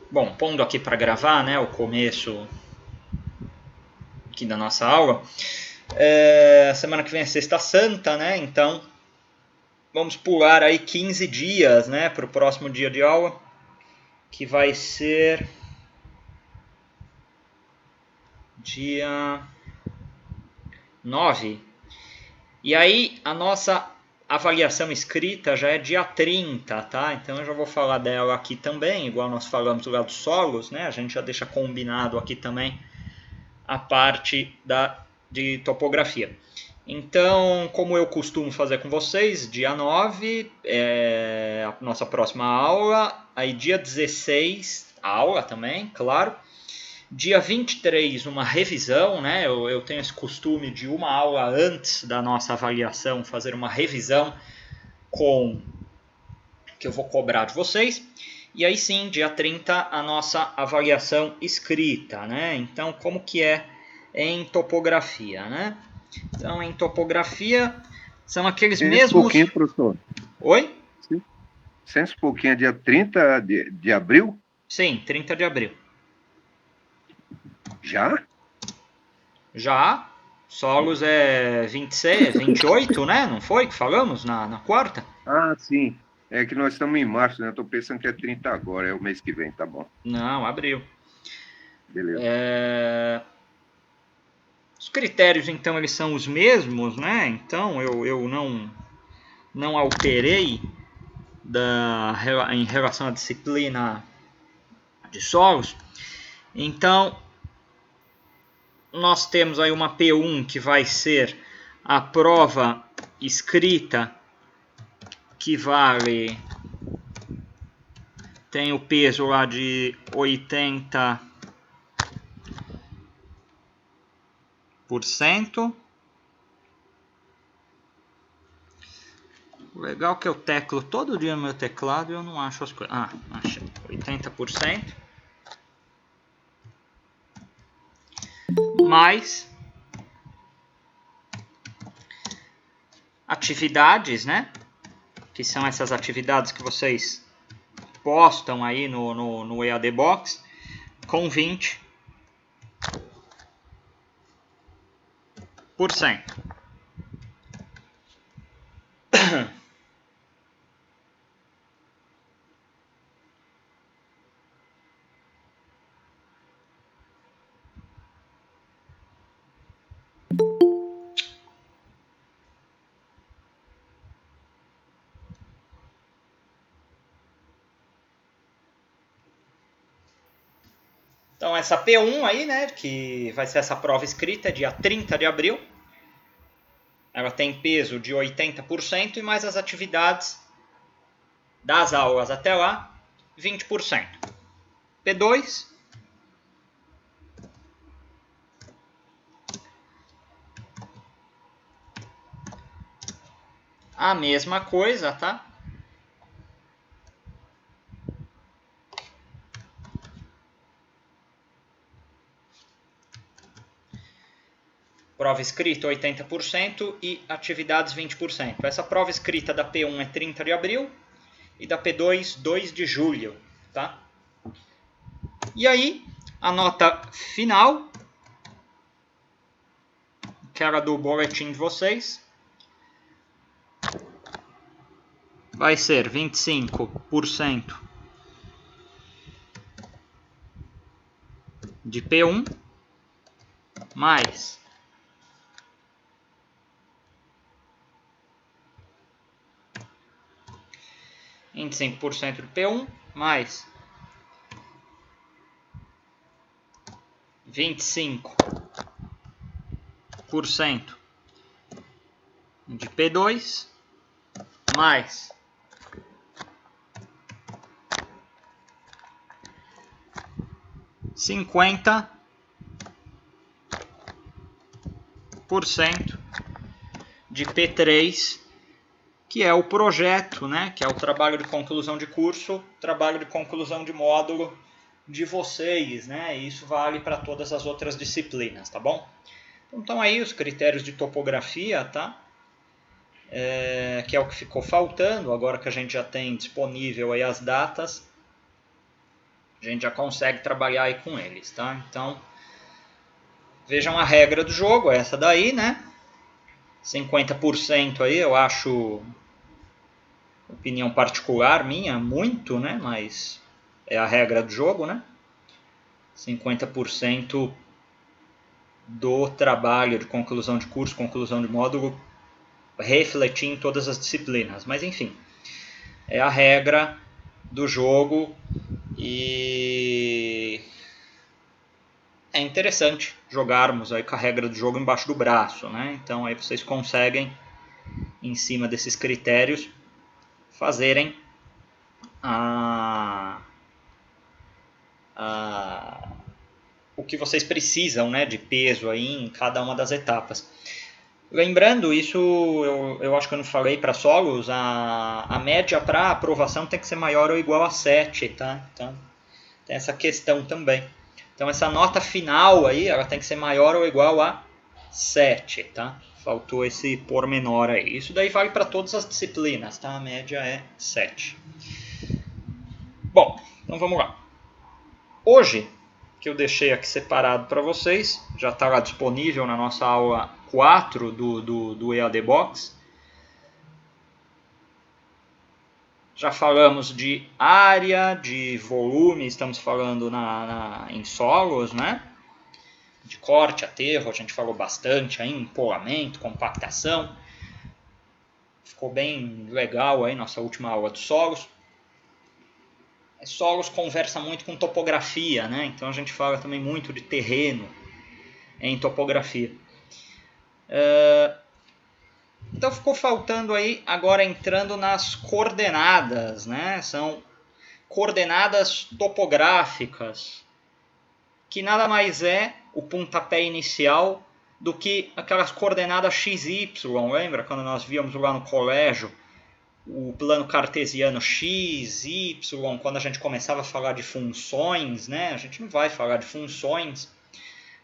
Bom, pondo aqui para gravar, né, o começo aqui da nossa aula. Semana que vem é Sexta Santa, né? Então vamos pular aí 15 dias, né, para o próximo dia de aula, que vai ser dia 9. E aí a nossa avaliação escrita já é dia 30, tá? Então eu já vou falar dela aqui também, igual nós falamos lá dos solos, né? A gente já deixa combinado aqui também a parte de topografia. Então, como eu costumo fazer com vocês, dia 9 é a nossa próxima aula, aí dia 16 a aula também, claro. Dia 23 uma revisão, né? Eu tenho esse costume de uma aula antes da nossa avaliação fazer uma revisão com que eu vou cobrar de vocês. E aí sim, dia 30 a nossa avaliação escrita, né? Então, como que é em topografia, né? Então, em topografia, são aqueles Ciência mesmos... pouquinho, professor. Oi? Ciência pouquinho é dia 30 de abril? Sim, 30 de abril. Já? Já, solos é 26, 28, né? Não foi que falamos na quarta? Ah, sim. É que nós estamos em março, né? Eu estou pensando que é 30 agora, é o mês que vem, tá bom. Não, abril. Beleza. Os critérios, então, eles são os mesmos, né? Então, eu não alterei em relação à disciplina de solos. Então, nós temos aí uma P1 que vai ser a prova escrita, que vale, tem o peso lá de 80%. O legal é que eu teclo todo dia no meu teclado e eu não acho as coisas. Ah, achei. 80%. Mais atividades, né? Que são essas atividades que vocês postam aí no EAD Box, com 20%. Então essa P1 aí, né, que vai ser essa prova escrita, dia 30 de abril, ela tem peso de 80% e mais as atividades das aulas até lá, 20%. P2, a mesma coisa, tá? Prova escrita 80% e atividades 20%. Essa prova escrita da P1 é 30 de abril e da P2, 2 de julho, tá? E aí, a nota final, que era do boletim de vocês, vai ser 25% de P1 mais 25% de P1 mais 25% de P2 mais 50% de P3, que é o projeto, né, que é o trabalho de conclusão de curso, trabalho de conclusão de módulo de vocês, né? E isso vale para todas as outras disciplinas, tá bom? Então aí os critérios de topografia, tá? Que é o que ficou faltando, agora que a gente já tem disponível aí as datas, gente já consegue trabalhar aí com eles, tá? Então, vejam a regra do jogo, essa daí, né? 50% aí, eu acho, opinião particular minha, muito, né? Mas é a regra do jogo, né? 50% do trabalho de conclusão de curso, conclusão de módulo, refletir em todas as disciplinas. Mas, enfim, é a regra do jogo e é interessante jogarmos aí com a regra do jogo embaixo do braço, né? Então aí vocês conseguem, em cima desses critérios, fazerem o que vocês precisam, né, de peso aí em cada uma das etapas. Lembrando, isso eu acho que eu não falei para solos, a média para aprovação tem que ser maior ou igual a 7, tá? Então tem essa questão também. Então essa nota final aí, ela tem que ser maior ou igual a 7, tá? Faltou esse pormenor aí. Isso daí vale para todas as disciplinas, tá? A média é 7. Bom, então vamos lá. Hoje, que eu deixei aqui separado para vocês, já está lá disponível na nossa aula 4 do EAD Box. Já falamos de área, de volume, estamos falando em solos, né? De corte, aterro, a gente falou bastante aí, empolamento, compactação. Ficou bem legal aí nossa última aula de solos. Solos conversa muito com topografia, né? Então a gente fala também muito de terreno em topografia. Então ficou faltando aí, agora entrando nas coordenadas, né? São coordenadas topográficas, que nada mais é o pontapé inicial do que aquelas coordenadas XY, lembra? Quando nós víamos lá no colégio o plano cartesiano x, y, quando a gente começava a falar de funções, né? A gente não vai falar de funções,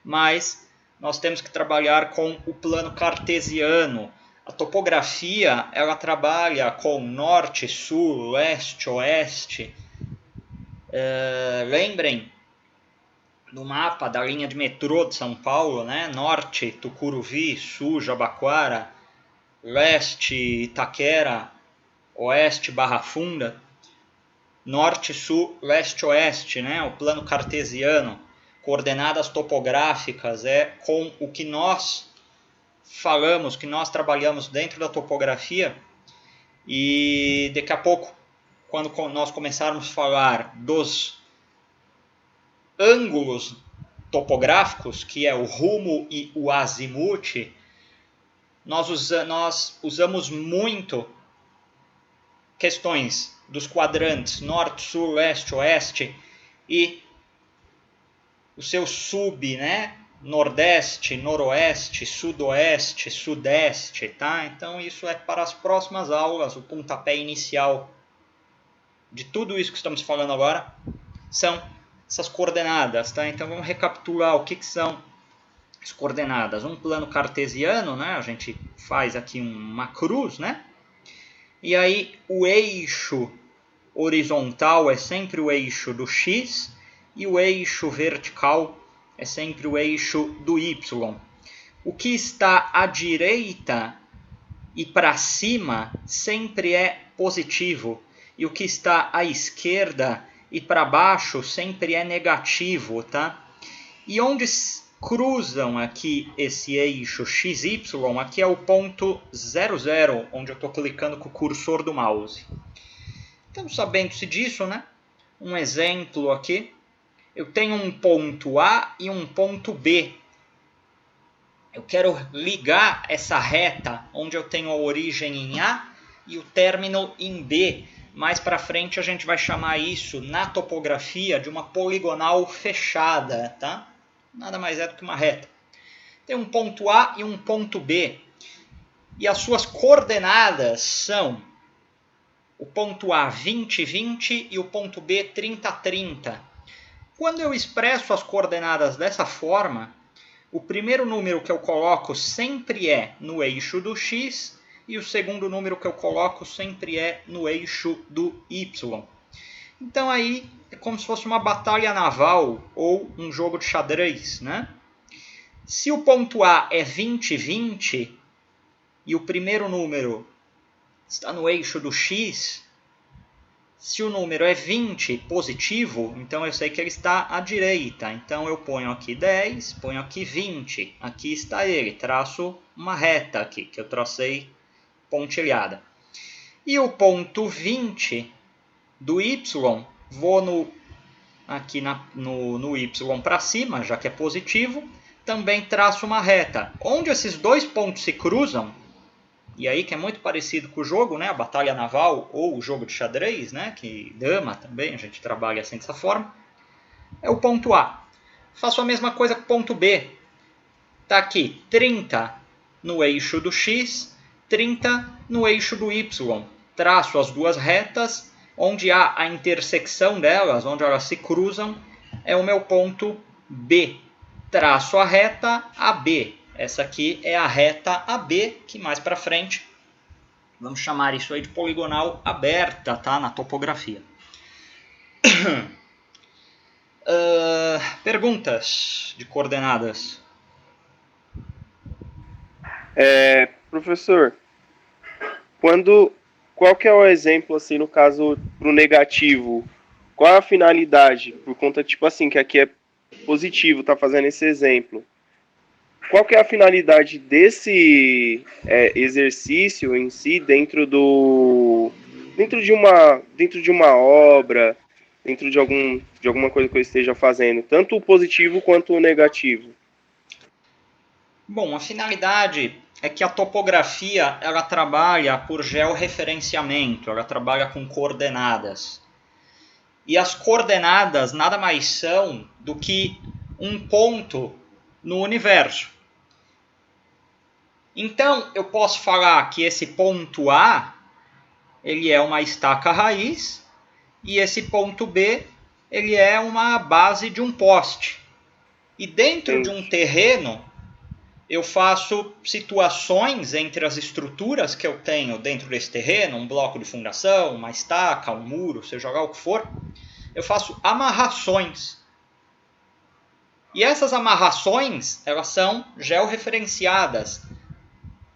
mas nós temos que trabalhar com o plano cartesiano. A topografia, ela trabalha com norte, sul, leste, oeste. Lembrem no mapa da linha de metrô de São Paulo, né? Norte, Tucuruvi, sul, Jabaquara, leste, Itaquera, oeste, Barra Funda, norte, sul, leste, oeste, né? O plano cartesiano, coordenadas topográficas, é com o que nós falamos, que nós trabalhamos dentro da topografia. E daqui a pouco, quando nós começarmos a falar dos ângulos topográficos, que é o rumo e o azimute, nós usamos muito questões dos quadrantes norte, sul, leste, oeste e o seu sub, né? Nordeste, noroeste, sudoeste, sudeste, tá? Então isso é para as próximas aulas, o pontapé inicial de tudo isso que estamos falando agora são essas coordenadas, tá? Então vamos recapitular o que são as coordenadas. Um plano cartesiano, né? A gente faz aqui uma cruz, né? E aí o eixo horizontal é sempre o eixo do x e o eixo vertical é sempre o eixo do y. O que está à direita e para cima sempre é positivo, e o que está à esquerda e para baixo sempre é negativo, tá? E onde cruzam aqui esse eixo XY, aqui é o ponto 00, onde eu estou clicando com o cursor do mouse. Então, sabendo-se disso, né? Um exemplo aqui, eu tenho um ponto A e um ponto B. Eu quero ligar essa reta, onde eu tenho a origem em A e o término em B. Mais para frente a gente vai chamar isso, na topografia, de uma poligonal fechada, tá? Nada mais é do que uma reta. Tem um ponto A e um ponto B. E as suas coordenadas são o ponto A 20, 20 e o ponto B 30, 30. Quando eu expresso as coordenadas dessa forma, o primeiro número que eu coloco sempre é no eixo do x e o segundo número que eu coloco sempre é no eixo do y. Então aí, como se fosse uma batalha naval ou um jogo de xadrez, né? Se o ponto A é 20, 20 e o primeiro número está no eixo do x, se o número é 20 positivo, então eu sei que ele está à direita. Então eu ponho aqui 10, ponho aqui 20. Aqui está ele, traço uma reta aqui, que eu tracei pontilhada. E o ponto 20 do y, vou aqui no y para cima, já que é positivo, também traço uma reta. Onde esses dois pontos se cruzam, e aí que é muito parecido com o jogo, né? A batalha naval ou o jogo de xadrez, né? Que dama também, a gente trabalha assim dessa forma, é o ponto A. Faço a mesma coisa com o ponto B. Está aqui 30 no eixo do x, 30 no eixo do y. Traço as duas retas, onde há a intersecção delas, onde elas se cruzam, é o meu ponto B. Traço a reta AB. Essa aqui é a reta AB, que mais para frente vamos chamar isso aí de poligonal aberta, tá? Na topografia. Perguntas de coordenadas? Professor, qual que é o exemplo, assim, no caso, pro negativo? Qual é a finalidade? Por conta, tipo assim, que aqui é positivo, tá fazendo esse exemplo. Qual que é a finalidade desse exercício em si dentro de uma obra, dentro de alguma coisa que eu esteja fazendo, tanto o positivo quanto o negativo? Bom, a finalidade é que a topografia ela trabalha por georreferenciamento, ela trabalha com coordenadas. E as coordenadas nada mais são do que um ponto no universo. Então, eu posso falar que esse ponto A ele é uma estaca raiz e esse ponto B ele é uma base de um poste. E dentro de um terreno, eu faço situações entre as estruturas que eu tenho dentro desse terreno, um bloco de fundação, uma estaca, um muro, seja lá o que for, eu faço amarrações. E essas amarrações, elas são georreferenciadas,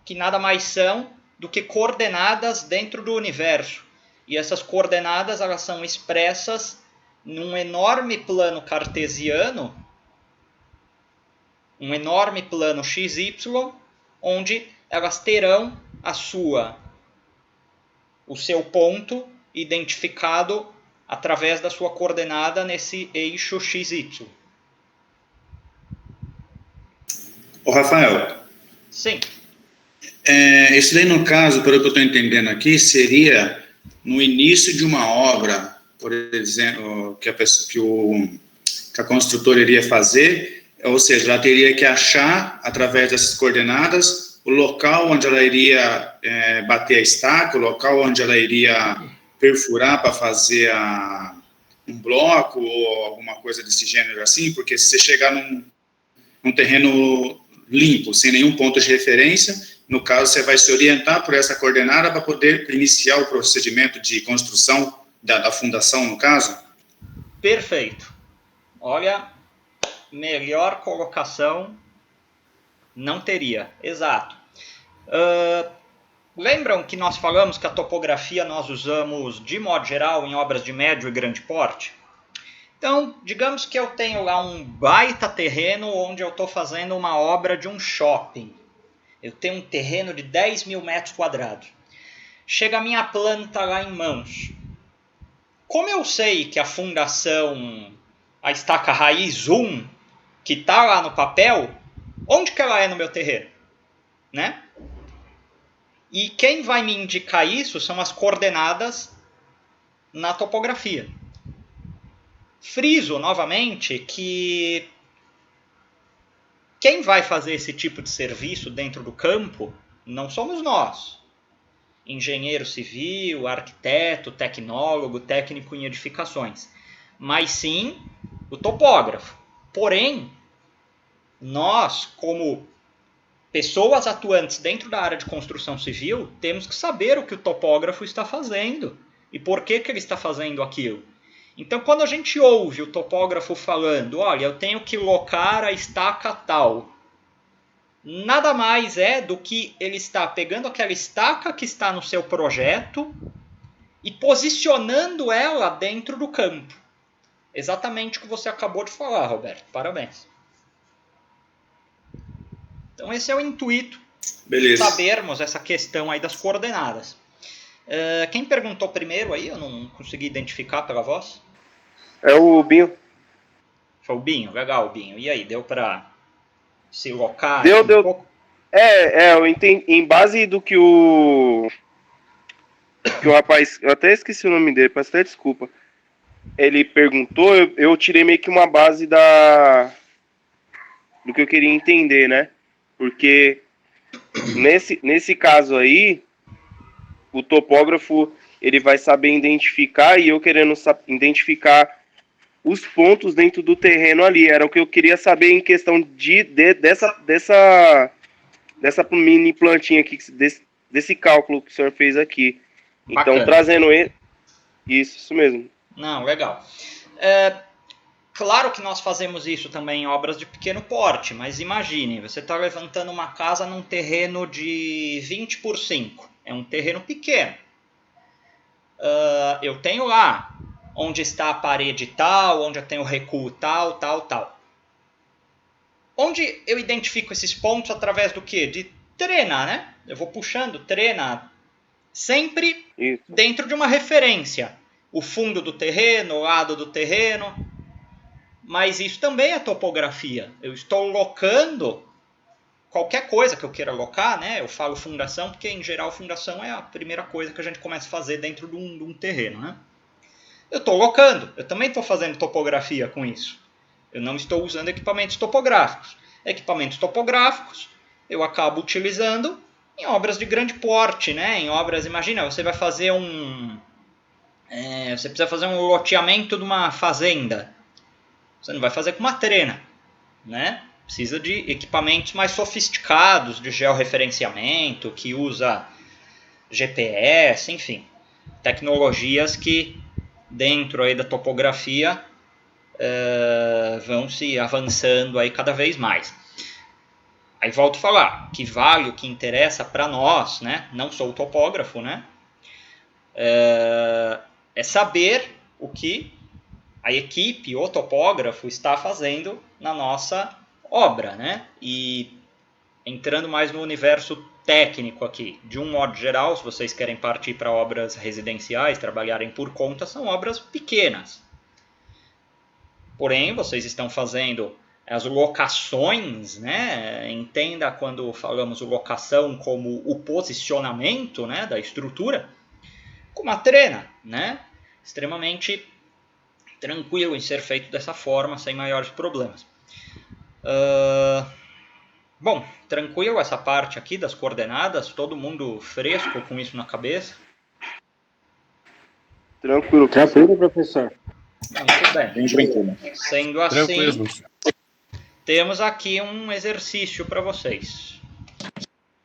que nada mais são do que coordenadas dentro do universo. E essas coordenadas elas são expressas num enorme plano cartesiano, um enorme plano XY, onde elas terão o seu ponto identificado através da sua coordenada nesse eixo XY. Ô, Rafael. Sim. Isso daí, no caso, pelo que eu estou entendendo aqui, seria no início de uma obra, por exemplo, que a construtora iria fazer, ou seja, ela teria que achar, através dessas coordenadas, o local onde ela iria bater a estaca, o local onde ela iria perfurar para fazer um bloco ou alguma coisa desse gênero assim, porque se você chegar num terreno limpo, sem nenhum ponto de referência, no caso, você vai se orientar por essa coordenada para poder iniciar o procedimento de construção da fundação, no caso? Perfeito. Olha, melhor colocação não teria. Exato. Lembram que nós falamos que a topografia nós usamos, de modo geral, em obras de médio e grande porte? Então, digamos que eu tenho lá um baita terreno onde eu estou fazendo uma obra de um shopping. Eu tenho um terreno de 10 mil metros quadrados. Chega a minha planta lá em mãos. Como eu sei que a fundação, a estaca raiz 1, que está lá no papel, onde que ela é no meu terreno? Né? E quem vai me indicar isso são as coordenadas na topografia. Friso novamente que quem vai fazer esse tipo de serviço dentro do campo não somos nós. Engenheiro civil, arquiteto, tecnólogo, técnico em edificações. Mas sim o topógrafo. Porém, nós, como pessoas atuantes dentro da área de construção civil, temos que saber o que o topógrafo está fazendo e por que ele está fazendo aquilo. Então, quando a gente ouve o topógrafo falando, olha, eu tenho que locar a estaca tal, nada mais é do que ele está pegando aquela estaca que está no seu projeto e posicionando ela dentro do campo. Exatamente o que você acabou de falar, Roberto. Parabéns. Então esse é o intuito de sabermos essa questão aí das coordenadas. Quem perguntou primeiro aí? Eu não consegui identificar pela voz. É o Binho. Foi o Binho? Legal, Binho. E aí, deu para se locar Deu. um pouco? Eu entendi. Em base do que o rapaz, eu até esqueci o nome dele, peço até desculpa. Ele perguntou, eu tirei meio que uma base do que eu queria entender, né? Porque nesse caso aí, o topógrafo ele vai saber identificar e eu querendo identificar os pontos dentro do terreno ali. Era o que eu queria saber em questão dessa mini plantinha aqui, desse cálculo que o senhor fez aqui. Bacana. Então, trazendo ele... Isso mesmo. Não, legal. Claro que nós fazemos isso também em obras de pequeno porte, mas imagine, você está levantando uma casa num terreno de 20 por 5. É um terreno pequeno. Eu tenho lá onde está a parede tal, onde eu tenho o recuo tal. Onde eu identifico esses pontos através do quê? De trena, né? Eu vou puxando trena sempre Isso. dentro de uma referência. O fundo do terreno, o lado do terreno. Mas isso também é topografia. Eu estou locando qualquer coisa que eu queira locar, né? Eu falo fundação porque, em geral, fundação é a primeira coisa que a gente começa a fazer dentro de um terreno, né? Eu estou locando. Eu também estou fazendo topografia com isso. Eu não estou usando equipamentos topográficos. Equipamentos topográficos eu acabo utilizando em obras de grande porte, né? Em obras, imagina, você vai fazer você precisa fazer um loteamento de uma fazenda. Você não vai fazer com uma trena, né? Precisa de equipamentos mais sofisticados, de georreferenciamento, que usa GPS, enfim. Tecnologias que, dentro aí da topografia, vão se avançando aí cada vez mais. Aí volto a falar, que vale, o que interessa para nós, né? Não sou topógrafo, né? É saber o que a equipe, o topógrafo, está fazendo na nossa obra, né? E entrando mais no universo técnico aqui, de um modo geral, se vocês querem partir para obras residenciais, trabalharem por conta, são obras pequenas. Porém, vocês estão fazendo as locações, né? Entenda quando falamos locação como o posicionamento, né, da estrutura, com uma trena, né? Extremamente tranquilo em ser feito dessa forma, sem maiores problemas. Bom, tranquilo essa parte aqui das coordenadas, todo mundo fresco com isso na cabeça? Tranquilo, professor. Muito bem. Bem tranquilo. Sendo assim, temos aqui um exercício para vocês.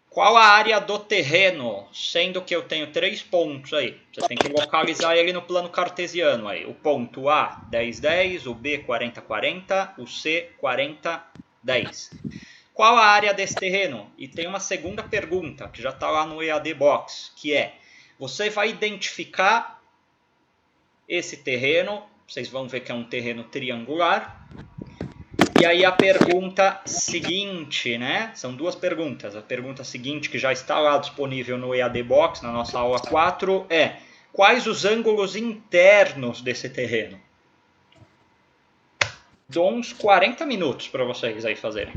Qual a área do terreno, sendo que eu tenho 3 pontos aí? Você tem que localizar ele no plano cartesiano aí. O ponto A, 10, 10, o B, 40, 40, o C, 40, 10. Qual a área desse terreno? E tem uma segunda pergunta, que já está lá no EAD Box, que é, você vai identificar esse terreno, vocês vão ver que é um terreno triangular. E aí a pergunta seguinte, né? São 2 perguntas. A pergunta seguinte, que já está lá disponível no EAD Box, na nossa aula 4, é: quais os ângulos internos desse terreno? Dou uns 40 minutos para vocês aí fazerem.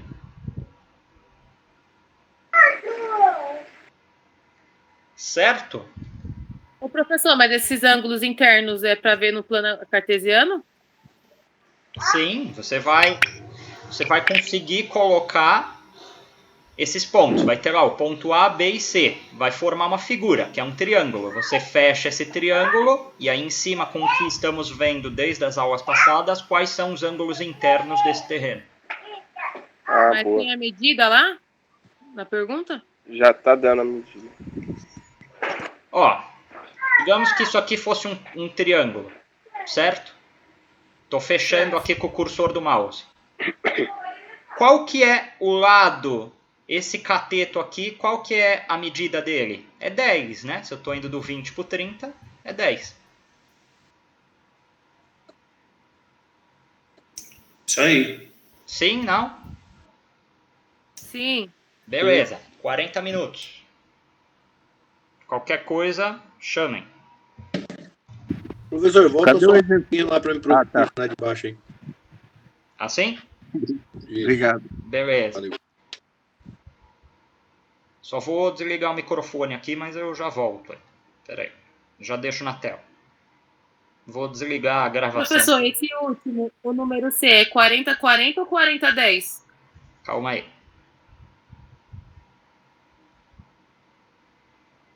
Certo? Ô, professor, mas esses ângulos internos é para ver no plano cartesiano? Sim, você vai conseguir colocar esses pontos. Vai ter lá o ponto A, B e C. Vai formar uma figura, que é um triângulo. Você fecha esse triângulo e aí em cima, com o que estamos vendo desde as aulas passadas, quais são os ângulos internos desse terreno. Mas boa. tem a medida lá? Na pergunta? Já tá dando a medida. Ó, digamos que isso aqui fosse um triângulo, certo? Estou fechando aqui com o cursor do mouse. Qual que é o lado, esse cateto aqui, qual que é a medida dele? É 10, né? Se eu estou indo do 20 para o 30, é 10. Isso aí. Sim, não? Sim. Beleza, 40 minutos. Qualquer coisa, chamem. Professor, volta Cadê só o um exemplo? pouquinho lá para mim Ah, tá. procurar de baixo aí. Assim? Isso. Obrigado. Beleza. Valeu. Só vou desligar o microfone aqui, mas eu já volto. Espera aí. Já deixo na tela. Vou desligar a gravação. Professor, esse último, o número C, é 40-40 ou 40-10? Calma aí.